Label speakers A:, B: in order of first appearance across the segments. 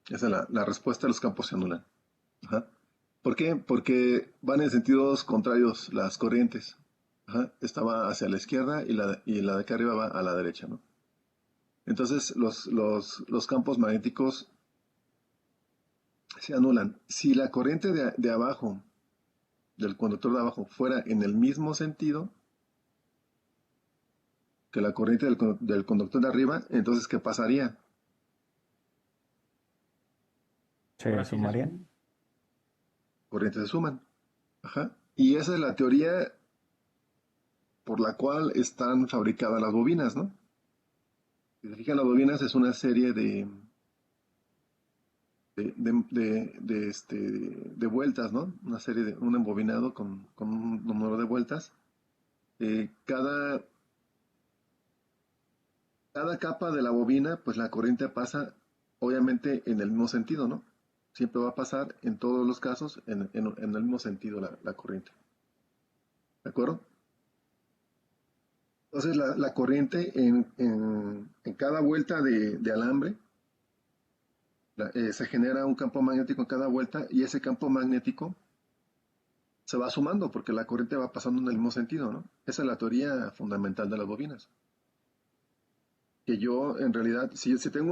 A: Esa es la respuesta, los campos se anulan. Ajá. ¿Por qué? Porque van en sentidos contrarios las corrientes. Ajá. Esta va hacia la izquierda y la de acá arriba va a la derecha, ¿no? Entonces los campos magnéticos se anulan. Si la corriente de abajo, del conductor de abajo, fuera en el mismo sentido que la corriente del conductor de arriba, entonces ¿qué pasaría?
B: Ahora
C: Se
B: sí se
C: sumarían.
B: suman.
A: Corrientes se suman. Ajá. Y esa es la teoría por la cual están fabricadas las bobinas, ¿no? Si se fijan, las bobinas es una serie de vueltas, ¿no? Una serie un embobinado con un número de vueltas. Cada capa de la bobina, pues la corriente pasa obviamente en el mismo sentido, ¿no? Siempre va a pasar en todos los casos en el mismo sentido la corriente. ¿De acuerdo? Entonces la corriente en cada vuelta de alambre se genera un campo magnético en cada vuelta y ese campo magnético se va sumando porque la corriente va pasando en el mismo sentido, ¿no? Esa es la teoría fundamental de las bobinas. Que yo, en realidad, si tengo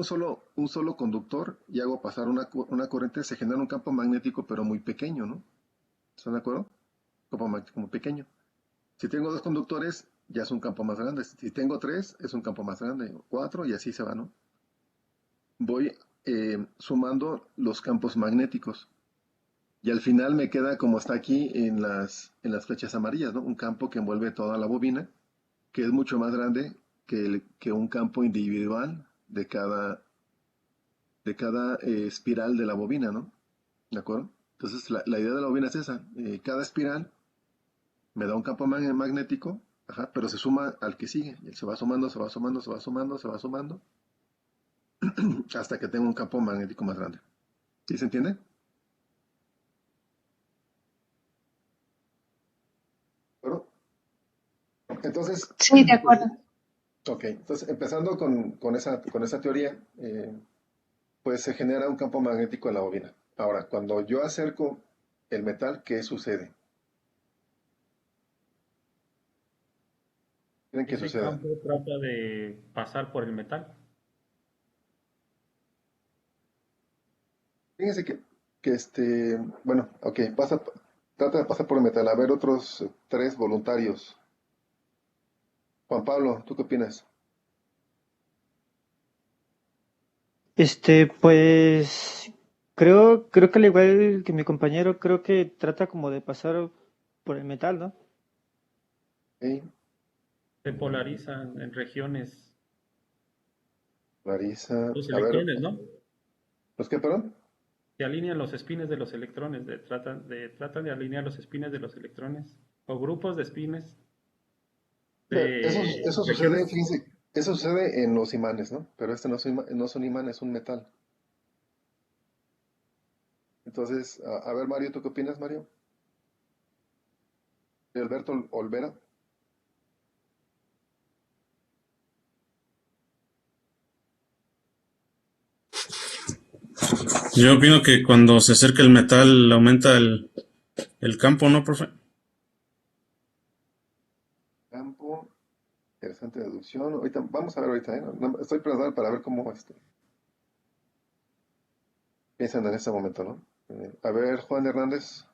A: un solo conductor y hago pasar una corriente, se genera un campo magnético, pero muy pequeño, ¿no? ¿Están de acuerdo? Campo magnético muy pequeño. Si tengo dos conductores, ya es un campo más grande. Si tengo tres, es un campo más grande. Cuatro, y así se va, ¿no? Voy sumando los campos magnéticos. Y al final me queda como está aquí en las flechas amarillas, ¿no? Un campo que envuelve toda la bobina, que es mucho más grande que un campo individual de cada espiral de la bobina, ¿no? ¿De acuerdo? Entonces la idea de la bobina es esa. Cada espiral me da un campo magnético, ajá, pero se suma al que sigue. Y él se va sumando, se va sumando, se va sumando, se va sumando, hasta que tenga un campo magnético más grande. ¿Sí se entiende? Bueno, entonces,
D: Sí, de acuerdo.
A: ok, entonces empezando con esa teoría, pues se genera un campo magnético en la bobina. Ahora, cuando yo acerco el metal, ¿qué sucede? ¿Quieren que
B: Ese
A: suceda?
B: campo trata de pasar por el metal.
A: Fíjense bueno, ok, trata de pasar por el metal. A ver, otros tres voluntarios. Juan Pablo, ¿tú qué opinas?
E: Pues creo que al igual que mi compañero, creo que trata como de pasar por el metal, ¿no?
A: Ok,
B: Se polarizan en regiones
A: Larisa,
B: los
A: a ver,
B: electrones, ¿no?
A: ¿los qué, perdón?
B: Se alinean los espines de los electrones, tratan de alinear los espines de los electrones o grupos de espines
A: Eso,
B: de
A: eso sucede,
B: regiones.
A: fíjense, eso sucede en los imanes, ¿no? Pero este no es un imán, es un metal. Entonces, a ver, Mario, ¿tú qué opinas, Mario? Alberto Olvera.
F: Yo opino que cuando se acerca el metal aumenta el campo, ¿no, profe?
A: Campo, interesante deducción. Ahorita, vamos a ver ahorita, ¿eh? Estoy pensando para ver cómo piensan en este momento, ¿no? A ver, Juan Hernández.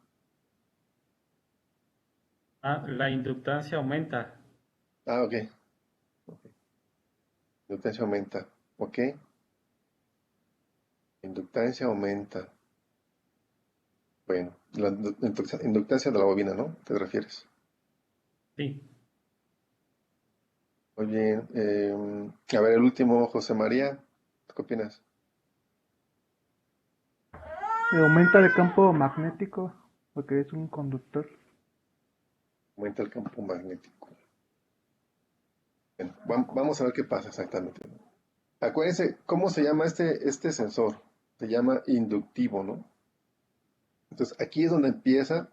B: Ah, la inductancia aumenta.
A: Ah, ok. Ok. Inductancia aumenta. Ok. Inductancia aumenta. Bueno, la inductancia de la bobina, ¿no? ¿Te refieres?
B: Sí.
A: Muy bien. A ver, el último, José María. ¿Tú qué opinas?
C: Aumenta el campo magnético porque es un conductor.
A: Aumenta el campo magnético. Bueno, vamos a ver qué pasa exactamente, ¿no? Acuérdense, ¿cómo se llama este sensor? Se llama inductivo, ¿no? Entonces, aquí es donde empieza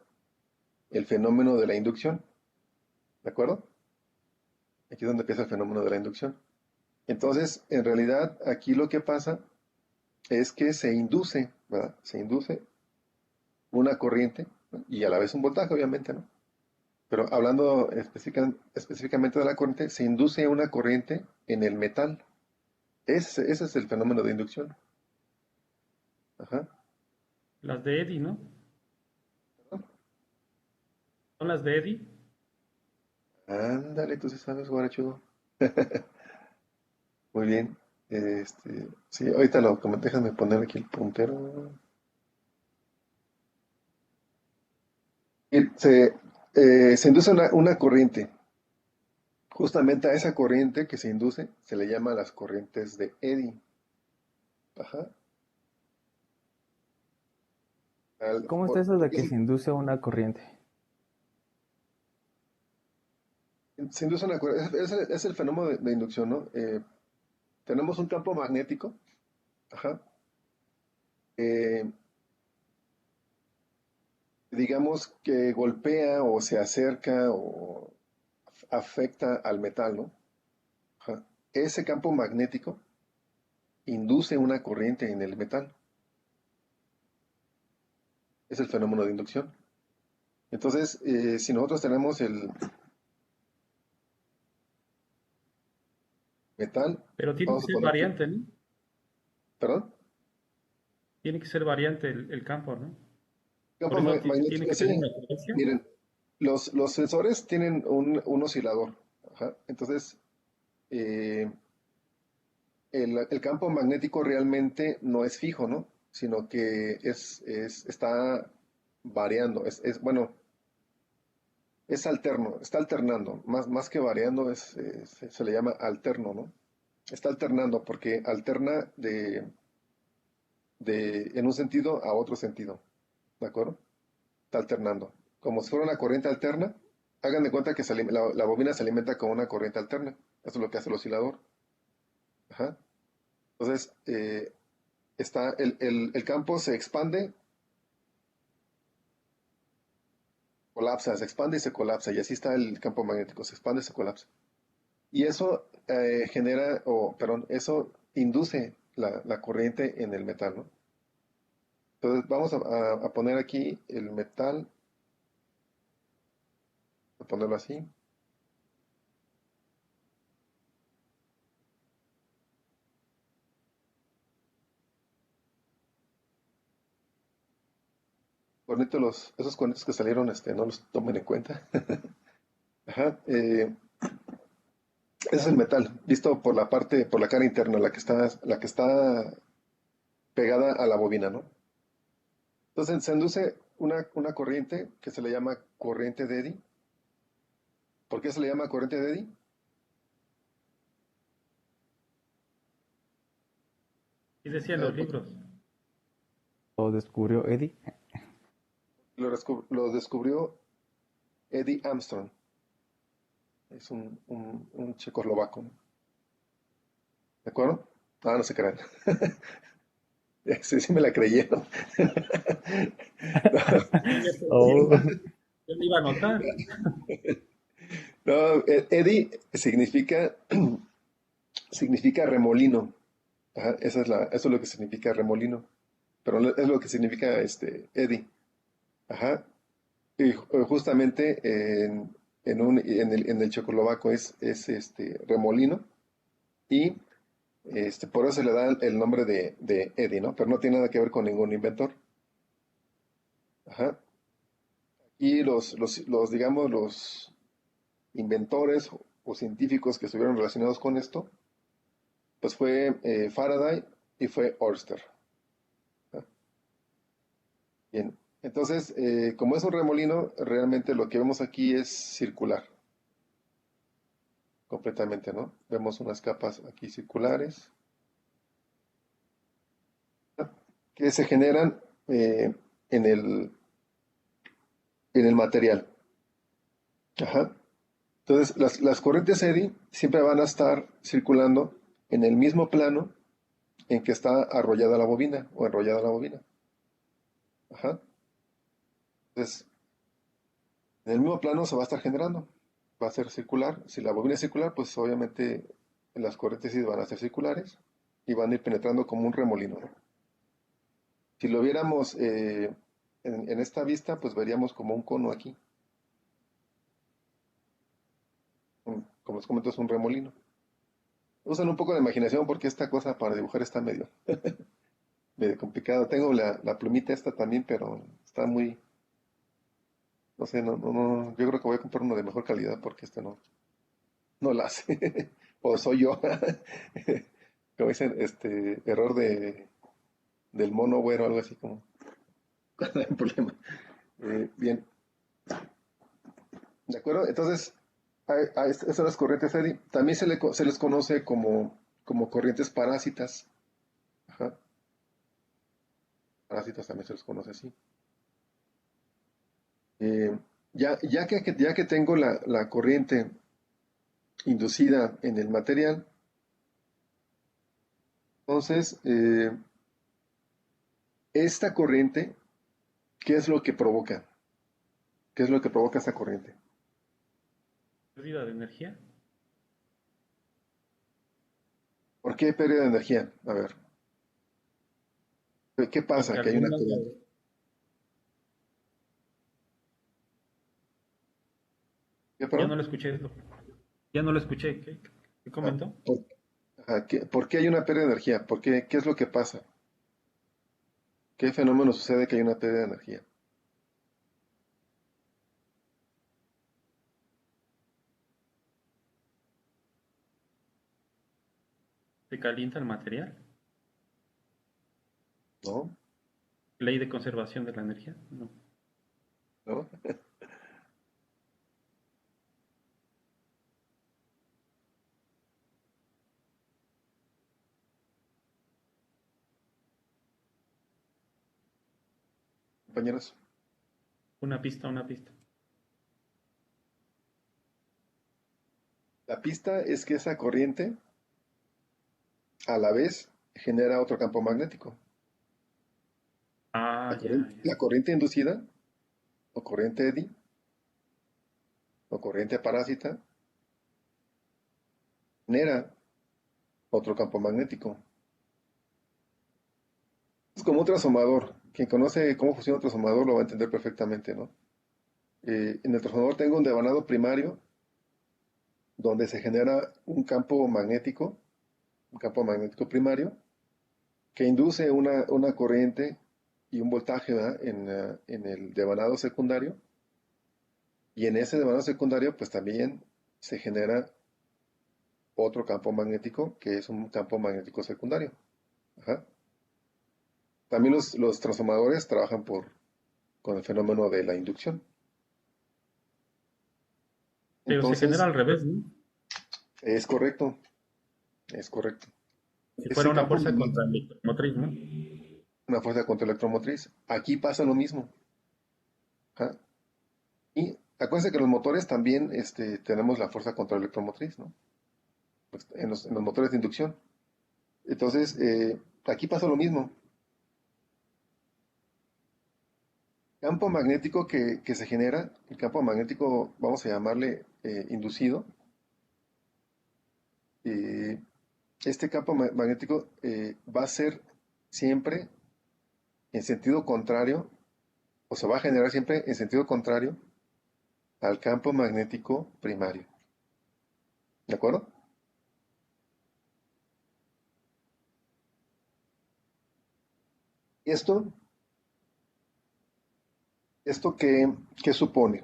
A: el fenómeno de la inducción, ¿de acuerdo? Aquí es donde empieza el fenómeno de la inducción. Entonces, en realidad, aquí lo que pasa es que se induce, ¿verdad? Se induce una corriente, ¿no? Y a la vez un voltaje, obviamente, ¿no? Pero hablando específicamente de la corriente, se induce una corriente en el metal. Ese es el fenómeno de inducción. Ajá.
B: Las de Eddy, ¿no? ¿Son las de Eddy?
A: Ándale, tú sí sabes, guarachudo. Muy bien. Sí, ahorita lo comenté, déjame poner aquí el puntero. Y se induce una corriente. Justamente a esa corriente que se induce se le llama las corrientes de Eddy. Ajá.
D: ¿Cómo está eso de
A: Porque
D: que se induce una corriente?
A: se induce una corriente, es el fenómeno de inducción, ¿no? Tenemos un campo magnético, ajá, eh, digamos que golpea o se acerca o afecta al metal, ¿no? Ajá. Ese campo magnético induce una corriente en el metal. Es el fenómeno de inducción. Entonces, si nosotros tenemos el metal,
B: Pero tiene que
A: vamos a
B: ser
A: poner que,
B: variante, ¿no?
A: perdón,
B: Tiene que ser variante el campo, ¿no? Por
A: campo
B: eso tiene
A: magnético,
B: que tener
A: sí.
B: una frecuencia.
A: Miren, los sensores tienen un oscilador. Ajá. Entonces, eh, el campo magnético realmente no es fijo, ¿no? Sino que está variando. Bueno, es alterno, está alternando. Más que variando, se le llama alterno, ¿no? Está alternando porque alterna en un sentido a otro sentido. ¿De acuerdo? Está alternando. Como si fuera una corriente alterna, hagan de cuenta que la bobina se alimenta con una corriente alterna. Eso es lo que hace el oscilador. Ajá. Entonces, el campo se expande, colapsa, se expande y se colapsa. Y así está el campo magnético, se expande y se colapsa. Y eso perdón, eso induce la corriente en el metal, ¿no? Entonces, vamos a poner aquí el metal, a ponerlo así. Esos cuernitos que salieron, no los tomen en cuenta. Ajá. Ese es el metal, visto por la cara interna, la que está pegada a la bobina, ¿no? Entonces se induce una corriente que se le llama corriente de Eddy. ¿Por qué se le llama corriente de Eddy?
B: Y decían
A: Eh,
B: los
A: pues,
B: libros.
D: ¿Lo descubrió Eddie?
A: lo descubrió Eddie Armstrong. Es un checoslovaco, ¿no? ¿De acuerdo? No se crean. Sí me la creyeron.
D: Oh,
B: Yo me iba a anotar.
A: No, Eddy significa remolino. Ajá, eso es lo que significa remolino. Pero es lo que significa Eddy. Ajá. Y justamente en el checoslovaco es remolino. Y por eso se le da el nombre de Eddy, ¿no? Pero no tiene nada que ver con ningún inventor. Ajá. Y digamos, los inventores o científicos que estuvieron relacionados con esto, pues fue Faraday y fue Ørsted. ¿Ah? Bien, entonces, como es un remolino, realmente lo que vemos aquí es circular, completamente, ¿no? Vemos unas capas aquí circulares, ¿no? Que se generan en el material. Ajá. Entonces, las corrientes Eddy siempre van a estar circulando en el mismo plano en que está arrollada la bobina o enrollada la bobina. Ajá. Entonces, en el mismo plano se va a estar generando. Va a ser circular. Si la bobina es circular, pues obviamente las corrientes sí van a ser circulares y van a ir penetrando como un remolino, ¿no? Si lo viéramos en esta vista, pues veríamos como un cono aquí. Como les comento, es un remolino. Usan un poco de imaginación porque esta cosa para dibujar está medio complicado. Tengo la plumita esta también, pero está muy, no sé, no, yo creo que voy a comprar uno de mejor calidad porque este no la hace. O soy yo. Como dicen, error del mono güero, algo así como. No hay problema. Bien, ¿de acuerdo? Entonces, esas son las corrientes eddy. También se les conoce como corrientes parásitas. Ajá. Parásitas también se les conoce así. Eh, ya que tengo la corriente inducida en el material, entonces, esta corriente, ¿qué es lo que provoca? ¿Qué es lo que provoca esta corriente?
B: Pérdida de energía.
A: ¿Por qué pérdida de energía? A ver, ¿qué
B: Porque
A: pasa? Que hay una
B: algunas
A: corriente. ¿Qué,
B: ya no
A: perdón?
B: lo escuché. Ya no lo escuché. ¿Qué
A: Ah,
B: comentó?
A: ¿por qué hay una pérdida de energía? ¿Qué es lo que pasa? ¿Qué fenómeno sucede que hay una pérdida de energía?
B: ¿Se calienta el material?
A: ¿No?
B: ¿Ley de conservación de la energía? No.
A: ¿No? Compañeros,
B: Una pista, una pista.
A: la pista es que esa corriente a la vez genera otro campo magnético.
B: Ah, ya, ya.
A: La corriente inducida, o corriente eddy, o corriente parásita, genera otro campo magnético. Es como un transformador. Quien conoce cómo funciona un transformador lo va a entender perfectamente, ¿no? En el transformador tengo un devanado primario donde se genera un campo magnético primario, que induce una corriente y un voltaje, ¿verdad? En el devanado secundario. Y en ese devanado secundario, pues también se genera otro campo magnético, que es un campo magnético secundario. Ajá. También los transformadores trabajan con el fenómeno de la inducción.
B: Pero se genera
A: Entonces,
B: al revés, ¿no?
A: es correcto, es correcto.
B: Si fuera
A: Ese
B: una
A: campo
B: fuerza contra
A: magnético,
B: el electromotriz, ¿no?
A: una fuerza contra-electromotriz. Aquí pasa lo mismo. Ajá. Y acuérdense que los motores también tenemos la fuerza contra-electromotriz, ¿no? Pues, en los motores de inducción. Entonces, aquí pasa lo mismo. Campo magnético que se genera, el campo magnético, vamos a llamarle inducido. eh, este campo magnético va a ser siempre en sentido contrario, o se va a generar siempre en sentido contrario al campo magnético primario. ¿De acuerdo? Esto, esto qué supone?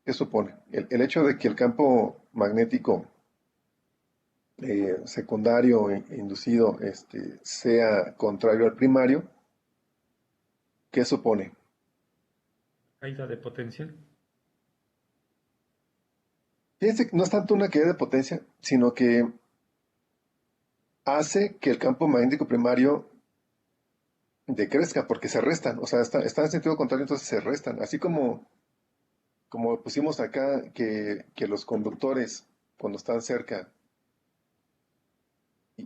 A: ¿Qué supone? El hecho de que el campo magnético secundario inducido sea contrario al primario, ¿qué supone?
B: Caída de potencial.
A: Fíjense que no es tanto una caída de potencia, sino que hace que el campo magnético primario decrezca porque se restan, o sea, está en sentido contrario, entonces se restan. Así como pusimos acá que los conductores, cuando están cerca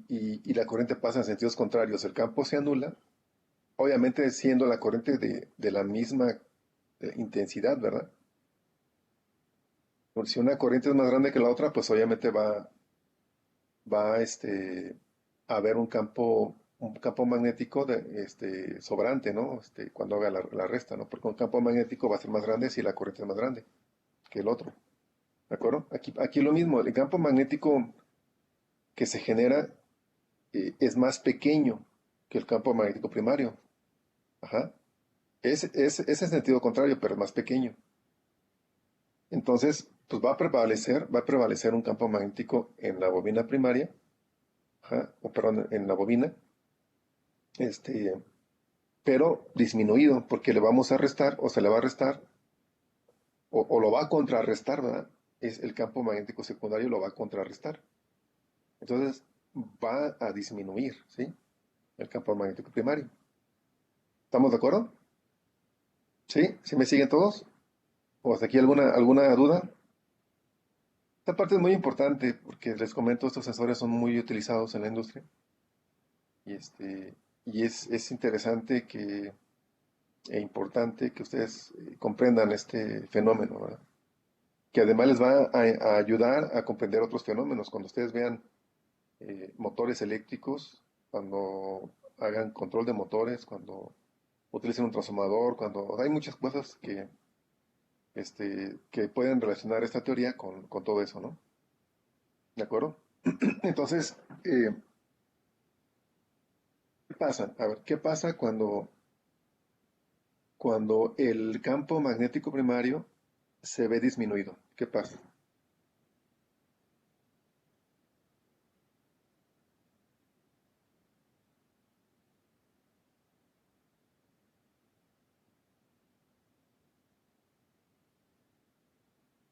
A: y la corriente pasa en sentidos contrarios, el campo se anula, obviamente siendo la corriente de la misma intensidad, ¿verdad? Porque si una corriente es más grande que la otra, pues obviamente va a haber un campo un campo magnético sobrante, ¿no? Cuando haga la resta, ¿no? Porque un campo magnético va a ser más grande si la corriente es más grande que el otro. ¿De acuerdo? Aquí lo mismo, el campo magnético que se genera es más pequeño que el campo magnético primario. Ajá. Es en sentido contrario, pero es más pequeño. Entonces, pues va a prevalecer un campo magnético en la bobina primaria, ajá, o perdón, en la bobina, este, pero disminuido, porque le vamos a restar, o se le va a restar, o lo va a contrarrestar, ¿verdad? Es el campo magnético secundario lo va a contrarrestar. Entonces, va a disminuir, ¿sí? El campo magnético primario. ¿Estamos de acuerdo? ¿Sí? ¿Sí me siguen todos? ¿O hasta aquí alguna duda? Esta parte es muy importante porque les comento, estos sensores son muy utilizados en la industria y, es interesante e importante que ustedes comprendan este fenómeno, ¿verdad? Que además les va a ayudar a comprender otros fenómenos. Cuando ustedes vean motores eléctricos, cuando hagan control de motores, cuando utilicen un transformador, cuando hay muchas cosas que pueden relacionar esta teoría con todo eso, ¿no? ¿De acuerdo? Entonces, ¿qué pasa? A ver, ¿qué pasa cuando el campo magnético primario se ve disminuido? ¿Qué pasa?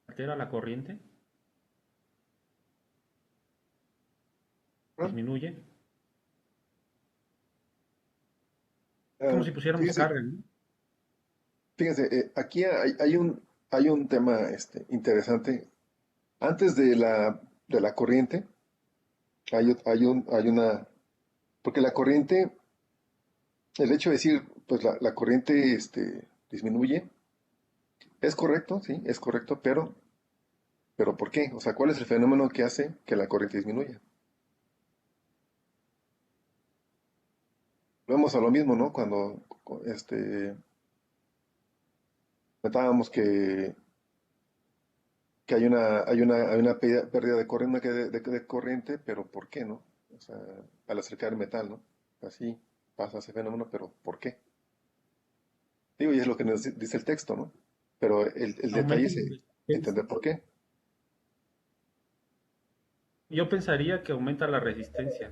B: Altera la corriente,
A: ¿No?
B: disminuye. Como
A: Ah,
B: si pusiéramos
A: fíjense,
B: carga, ¿no?
A: aquí hay un tema interesante. Antes de la corriente, hay una, porque la corriente, el hecho de decir, pues la corriente disminuye, es correcto, sí, es correcto, pero ¿por qué? O sea, ¿cuál es el fenómeno que hace que la corriente disminuya? Vemos a lo mismo, ¿no? Cuando comentábamos que hay una pérdida de corriente, de corriente, pero ¿por qué, no? O sea, al acercar el metal, ¿no? Así pasa ese fenómeno, pero ¿por qué? Digo, y es lo que nos dice el texto, ¿no? Pero el detalle
B: Aumenta
A: es
B: la resistencia.
A: entender por qué.
B: Yo pensaría que aumenta la resistencia.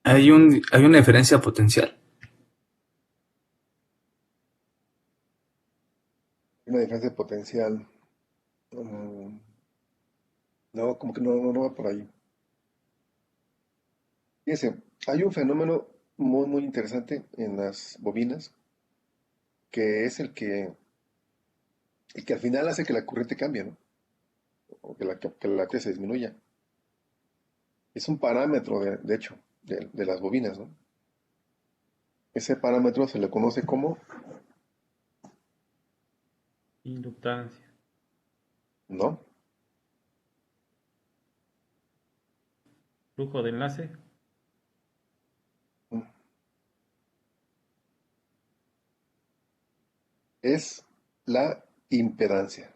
G: Hay una diferencia potencial.
A: Una diferencia potencial. mm, no, como que no va por ahí. Fíjense, hay un fenómeno muy, muy interesante en las bobinas, que es el que al final hace que la corriente cambie, ¿no? O que la corriente se disminuya. Es un parámetro, de hecho, de las bobinas, ¿no? Ese parámetro se le conoce como,
B: Inductancia.
A: ¿no?
B: Flujo de enlace.
A: Es la impedancia,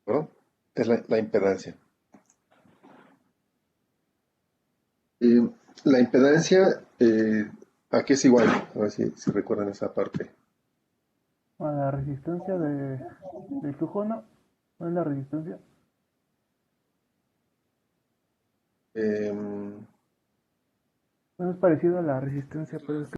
A: ¿no? Es la impedancia. Eh, la impedancia, ¿a qué es igual? A ver si recuerdan esa parte.
C: A la resistencia del flujo, ¿no? ¿No es la resistencia?
A: Em,
C: Bueno, es parecido a la resistencia, pero es que